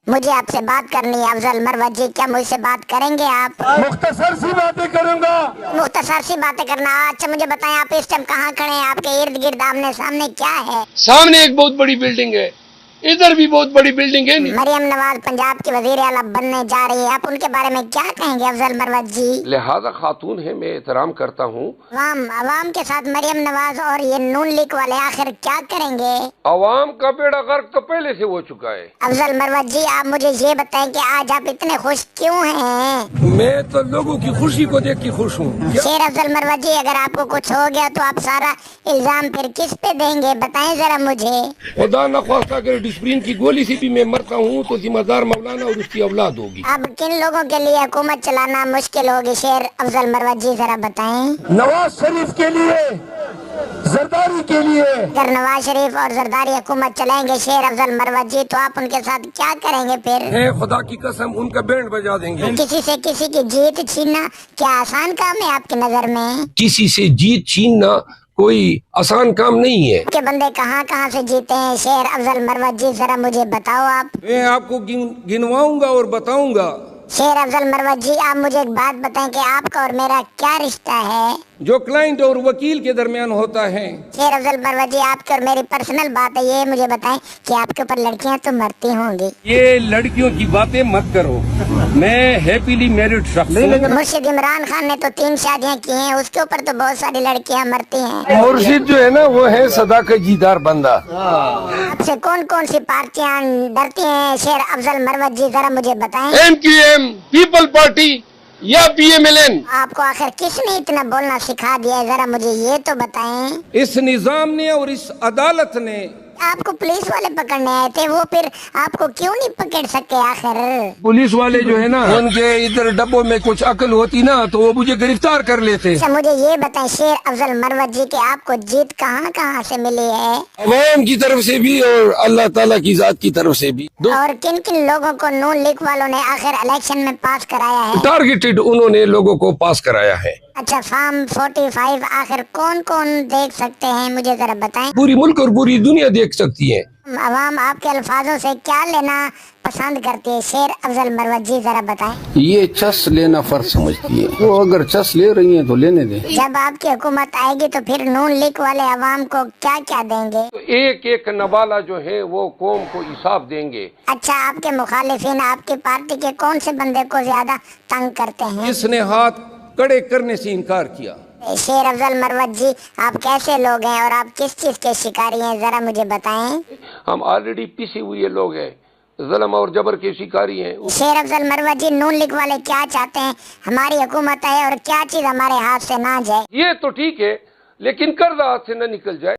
मुझे आपसे बात करनी है अफजल मरवत जी, क्या मुझसे बात करेंगे आप? मुख्तसर सी बातें करूंगा। मुख्तसर सी बातें करना। अच्छा मुझे बताएं, आप इस टाइम कहाँ खड़े हैं? आपके इर्द गिर्द आमने सामने क्या है? सामने एक बहुत बड़ी बिल्डिंग है, इधर भी बहुत बड़ी बिल्डिंग है। मरियम नवाज पंजाब की वजीर आला बनने जा रही है, आप उनके बारे में क्या कहेंगे अफजल मरवत जी? लिहाजा खातून है, मैं एहतराम करता हूँ। अवाम के साथ मरियम नवाज और ये नून लीग वाले आखिर क्या करेंगे? अवाम का बेड़ा गर्क तो पहले से हो चुका है। अफजल मरवत जी, आप मुझे ये बताएं कि आज आप इतने खुश क्यों हैं? मैं तो लोगों की खुशी को देख के खुश हूँ। शेर अफजल मरवत जी, अगर आपको कुछ हो गया तो आप सारा इल्जाम फिर किस पे देंगे, बताएं जरा मुझे। खुदा न ख्वास्ता अगर डिस्प्रिन की गोली से भी मैं मरता हूँ तो जिम्मेदार मौलाना और उसकी औलाद होगी। अब किन लोगों के लिए हुकूमत चलाना मुश्किल होगी शेर अफजल मरवत जी, जरा बताएं। नवाज शरीफ के लिए, जरदारी के लिए। अगर नवाज शरीफ और जरदारी हुकूमत चलाएंगे शेर अफजल मरवत जी, तो आप उनके साथ क्या करेंगे फिर? खुदा की कसम उनका बैंड बजा देंगे। किसी से किसी की जीत छीनना क्या आसान काम है आपकी नजर में? किसी से जीत छीनना कोई आसान काम नहीं है। के बंदे कहाँ कहाँ से जीते हैं शेर अफजल मरवत जी, जरा मुझे बताओ आप। मैं आपको गिनवाऊंगा और बताऊंगा। शेर अफजल मरवत जी, आप मुझे एक बात बताएं कि आपका और मेरा क्या रिश्ता है? जो क्लाइंट और वकील के दरमियान होता है। शेर अफजल मरवत जी, आपकी और मेरी पर्सनल बात है, ये मुझे बताएं कि आपके ऊपर लड़कियां तो मरती होंगी। ये लड़कियों की बातें मत करो, मैं हैप्पीली मैरिड शख्स हूँ। मुर्शिद इमरान खान ने तो 3 शादियां की हैं, उसके ऊपर तो बहुत सारी लड़कियां मरती हैं। मुर्शिद जो है ना वो है सदा का जीदार बंदा। आपसे कौन कौन सी पार्टियां डरती हैं शेर अफजल मरवत जी, जरा मुझे बताएं। MQM, पीपल पार्टी या PMLN। आपको आखिर किसने इतना बोलना सिखा दिया है, जरा मुझे ये तो बताएं। इस निजाम ने और इस अदालत ने। आपको पुलिस वाले पकड़ने आए थे, वो फिर आपको क्यों नहीं पकड़ सके आखिर? पुलिस वाले जो है ना उनके इधर डब्बों में कुछ अकल होती ना तो वो मुझे गिरफ्तार कर लेते। अच्छा मुझे ये बताएं शेर अफजल मरवत जी, कि आपको जीत कहाँ कहाँ से मिली है? अवाम की तरफ से भी और अल्लाह ताला की जात की तरफ से भी। और किन किन लोगों को नून लीग वालों ने आखिर इलेक्शन में पास कराया है? टारगेटेड उन्होंने लोगों को पास कराया है। अच्छा फार्म 45 आखिर कौन कौन देख सकते हैं, मुझे जरा बताएं। पूरी मुल्क और पूरी दुनिया देख सकती है। अवाम आपके अल्फाजों से क्या लेना पसंद करती है शेर अफजल मरवत जी, जरा बताएं। ये चस लेना फर्ज समझती है, वो अगर चस ले रही हैं तो लेने दें। जब आपकी हुकूमत आएगी तो फिर नून लीग वाले अवाम को क्या क्या देंगे? तो एक एक नवाला जो है वो कौम को हिसाब देंगे। अच्छा आपके मुखालिफिन आपकी पार्टी के कौन से बंदे को ज्यादा तंग करते हैं? इसने हाथ कड़े करने से इनकार किया। शेर अफजल मरवत जी, आप कैसे लोग हैं और आप किस चीज के शिकारी हैं, जरा मुझे बताएं। हम ऑलरेडी पिसे हुए लोग हैं, जुल्म और जबर के शिकारी हैं। शेर अफजल मरवत जी, नून लीग वाले क्या चाहते हैं हमारी हुकूमत आए और क्या चीज हमारे हाथ से ना जाए? ये तो ठीक है लेकिन कर्जा हाथ से न निकल जाए।